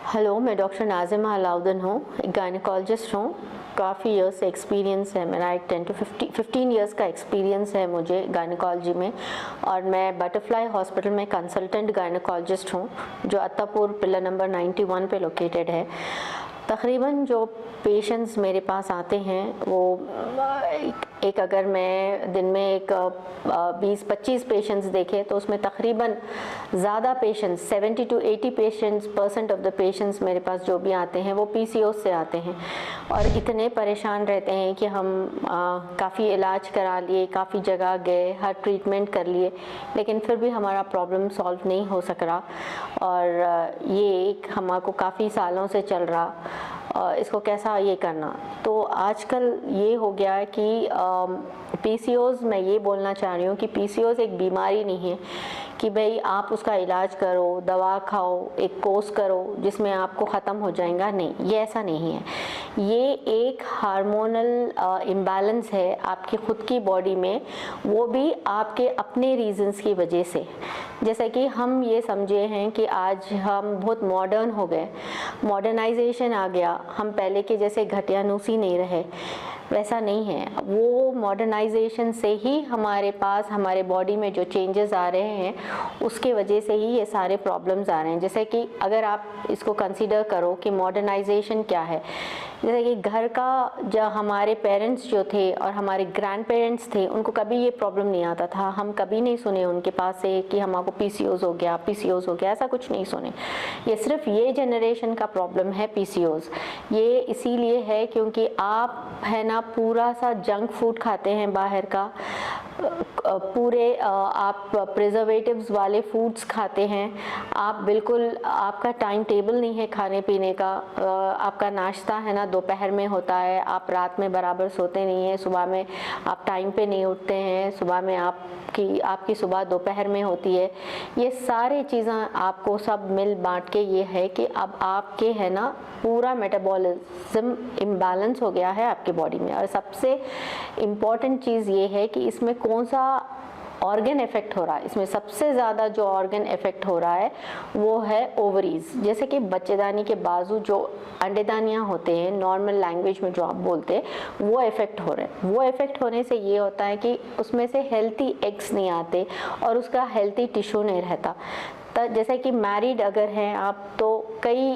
Hello, मैं doctor Nazima Alauddin हूँ, एक गायनेकोलॉजिस्ट हूँ। काफ़ी ईयर्स से एक्सपीरियंस है मेरा, एक 10 to 15 ईयर्स का एक्सपीरियंस है मुझे गायनेकोलॉजी में। और मैं बटरफ्लाई हॉस्पिटल में कंसल्टेंट गायनेकोलॉजिस्ट हूँ, जो अत्तापुर पिलर नंबर 91 पे लोकेटेड है। तकरीबन जो पेशेंट्स मेरे पास आते हैं वो एक अगर मैं दिन में एक 20-25 पेशेंट्स देखे तो उसमें तकरीबन ज़्यादा patients 70 to 80% of the patients मेरे पास जो भी आते हैं वो PCOS से आते हैं और इतने परेशान रहते हैं कि हम काफ़ी इलाज करा लिए, काफ़ी जगह गए, हर ट्रीटमेंट कर लिए, लेकिन फिर भी हमारा प्रॉब्लम सॉल्व नहीं हो सक रहा। और ये एक हमको काफ़ी सालों से चल रहा, इसको कैसा ये करना। तो आजकल ये हो गया है कि PCOS, मैं ये बोलना चाह रही हूँ कि PCOS एक बीमारी नहीं है कि भाई आप उसका इलाज करो, दवा खाओ, एक कोर्स करो जिसमें आपको ख़त्म हो जाएगा। नहीं, ये ऐसा नहीं है। ये एक हार्मोनल इम्बैलेंस है आपकी ख़ुद की बॉडी में, वो भी आपके अपने रीज़न्स की वजह से। जैसे कि हम ये समझे हैं कि आज हम बहुत मॉडर्न हो गए, मॉडर्नाइजेशन आ गया, हम पहले के जैसे घटियानुसी नहीं रहे, वैसा नहीं है। वो मॉडर्नाइजेशन से ही हमारे पास हमारे बॉडी में जो चेंजेस आ रहे हैं उसके वजह से ही ये सारे प्रॉब्लम्स आ रहे हैं। जैसे कि अगर आप इसको कंसीडर करो कि मॉडर्नाइजेशन क्या है, जैसे कि घर का जो हमारे पेरेंट्स जो थे और हमारे ग्रैंड पेरेंट्स थे, उनको कभी ये प्रॉब्लम नहीं आता था। हम कभी नहीं सुने उनके पास से कि हमको PCOS हो गया, PCOS हो गया, ऐसा कुछ नहीं सुने। ये सिर्फ ये जनरेशन का प्रॉब्लम है PCOS। ये इसीलिए है क्योंकि आप है ना पूरा सा जंक फूड खाते हैं बाहर का, पूरे आप प्रिजर्वेटिव्स वाले फूड्स खाते हैं, आप बिल्कुल, आपका टाइम टेबल नहीं है खाने पीने का। आपका नाश्ता है ना दोपहर में होता है, आप रात में बराबर सोते नहीं हैं, सुबह में आप टाइम पे नहीं उठते हैं, सुबह में आपकी सुबह दोपहर में होती है। ये सारी चीज़ें आपको सब मिल बांट के ये है कि अब आपके है ना पूरा मेटाबॉलिज्म इम्बैलेंस हो गया है आपके बॉडी में। और सबसे इम्पॉर्टेंट चीज़ ये है कि इसमें कौन सा ऑर्गन इफेक्ट हो रहा है। इसमें सबसे ज़्यादा जो ऑर्गन इफेक्ट हो रहा है वो है ओवरीज। जैसे कि बच्चेदानी के बाजू जो अंडेदानियाँ होते हैं, नॉर्मल लैंग्वेज में जो आप बोलते हैं, वो इफेक्ट हो रहे हैं। वो इफेक्ट होने से ये होता है कि उसमें से हेल्थी एग्स नहीं आते और उसका हेल्थी टिश्यू नहीं रहता। जैसे कि मैरिड अगर हैं आप, तो कई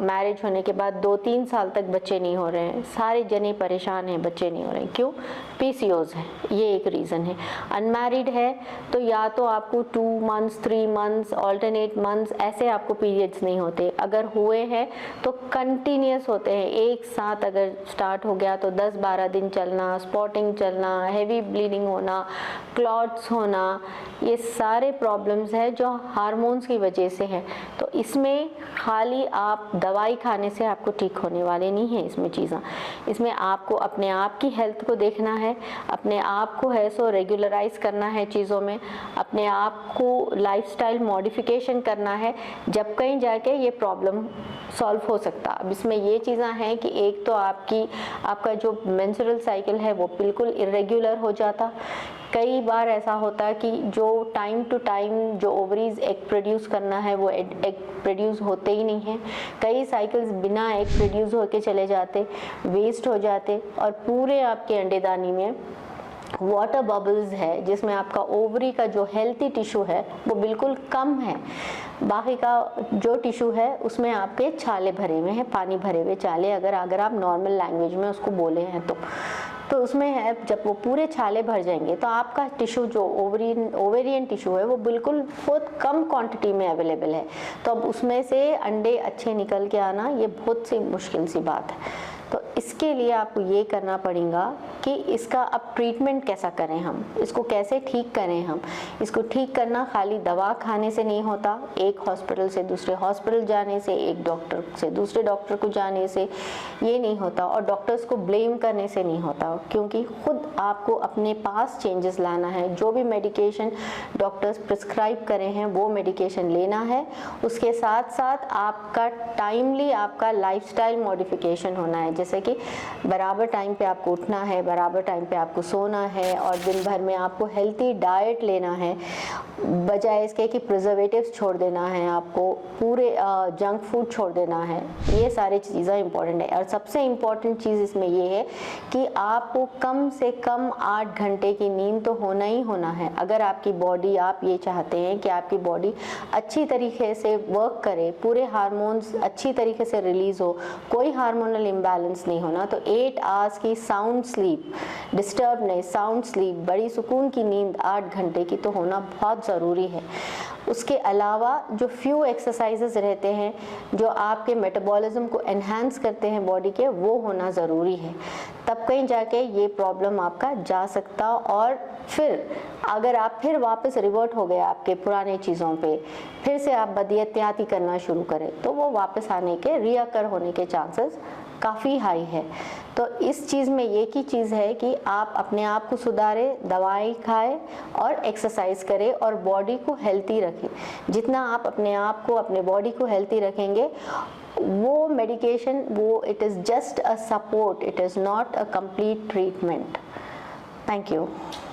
मैरिज होने के बाद 2-3 साल तक बच्चे नहीं हो रहे हैं, सारे जने परेशान हैं, बच्चे नहीं हो रहे हैं। क्यों? PCOS है, ये एक रीज़न है। अनमैरिड है तो या तो आपको 2 months 3 months ऑल्टरनेट मंथ्स ऐसे आपको पीरियड्स नहीं होते, अगर हुए हैं तो कंटिन्यूस होते हैं, एक साथ अगर स्टार्ट हो गया तो 10-12 दिन चलना, स्पॉटिंग चलना, हैवी ब्लीडिंग होना, क्लॉट्स होना, ये सारे प्रॉब्लम्स हैं जो हार्मोन्स की वजह से है। तो इसमें खाली आप दवाई खाने से आपको ठीक होने वाले नहीं है इसमें चीज़ें। इसमें आपको अपने आप की हेल्थ को देखना है, अपने आप को है सो रेगुलराइज करना है चीज़ों में, अपने आप को लाइफस्टाइल मॉडिफिकेशन करना है, जब कहीं जाके ये प्रॉब्लम सॉल्व हो सकता। अब इसमें ये चीज़ें हैं कि एक तो आपका जो मेंस्ट्रुअल साइकिल है वो बिल्कुल इरेगुलर हो जाता। कई बार ऐसा होता है कि जो टाइम टू टाइम जो ओवरीज एग प्रोड्यूस करना है वो एग प्रोड्यूस होते ही नहीं है। कई साइकिल्स बिना एग प्रोड्यूस होके चले जाते, वेस्ट हो जाते और पूरे आपके अंडेदानी में वाटर बबल्स है, जिसमें आपका ओवरी का जो हेल्थी टिश्यू है वो बिल्कुल कम है। बाकी का जो टिश्यू है उसमें आपके छाले भरे हुए हैं, पानी भरे हुए छाले, अगर आप नॉर्मल लैंग्वेज में उसको बोले हैं तो उसमें है। जब वो पूरे छाले भर जाएंगे तो आपका टिश्यू जो ओवेरियन टिश्यू है वो बिल्कुल बहुत कम क्वांटिटी में अवेलेबल है। तो अब उसमें से अंडे अच्छे निकल के आना ये बहुत सी मुश्किल सी बात है। तो इसके लिए आपको ये करना पड़ेगा कि इसका अब ट्रीटमेंट कैसा करें, हम इसको कैसे ठीक करें। हम इसको ठीक करना खाली दवा खाने से नहीं होता, एक हॉस्पिटल से दूसरे हॉस्पिटल जाने से, एक डॉक्टर से दूसरे डॉक्टर को जाने से ये नहीं होता, और डॉक्टर्स को ब्लेम करने से नहीं होता, क्योंकि खुद आपको अपने पास चेंजेस लाना है। जो भी मेडिकेशन डॉक्टर्स प्रिस्क्राइब करें हैं वो मेडिकेशन लेना है, उसके साथ साथ आपका टाइमली आपका लाइफस्टाइल मॉडिफिकेशन होना है। जैसे कि कि बराबर टाइम पे आपको उठना है, बराबर टाइम पे आपको सोना है और दिन भर में आपको हेल्थी डाइट लेना है, बजाय इसके कि प्रिजर्वेटिव्स छोड़ देना है, आपको पूरे जंक फूड छोड़ देना है। ये सारी चीज़ें इंपॉर्टेंट है। और सबसे इम्पॉर्टेंट चीज़ इसमें ये है कि आपको कम से कम 8 घंटे की नींद तो होना ही होना है। अगर आपकी बॉडी, आप ये चाहते हैं कि आपकी बॉडी अच्छी तरीके से वर्क करे, पूरे हार्मोन्स अच्छी तरीके से रिलीज हो, कोई हार्मोनल इम्बैलेंस नहीं होना, तो 8 आवर्स की साउंड स्लीप, डिस्टर्ब नहीं, साउंड स्लीप, बड़ी सुकून की नींद 8 घंटे की तो होना बहुत ज़रूरी है। उसके अलावा जो फ्यू एक्सरसाइजेस रहते हैं जो आपके मेटाबॉलिज्म को एनहांस करते हैं बॉडी के, वो होना ज़रूरी है। तब कहीं जाके ये प्रॉब्लम आपका जा सकता, और फिर अगर आप फिर वापस रिवर्ट हो गए आपके पुराने चीज़ों पे, फिर से आप बदअहतियाती करना शुरू करें, तो वो वापस आने के, रीअकर होने के चांसेस काफ़ी हाई है। तो इस चीज़ में एक ही चीज़ है कि आप अपने आप को सुधारें, दवाई खाएं और एक्सरसाइज करें और बॉडी को हेल्थी रखें। जितना आप अपने आप को, अपने बॉडी को हेल्थी रखेंगे, वो मेडिकेशन, वो it is just a support, it is not a complete treatment. Thank you.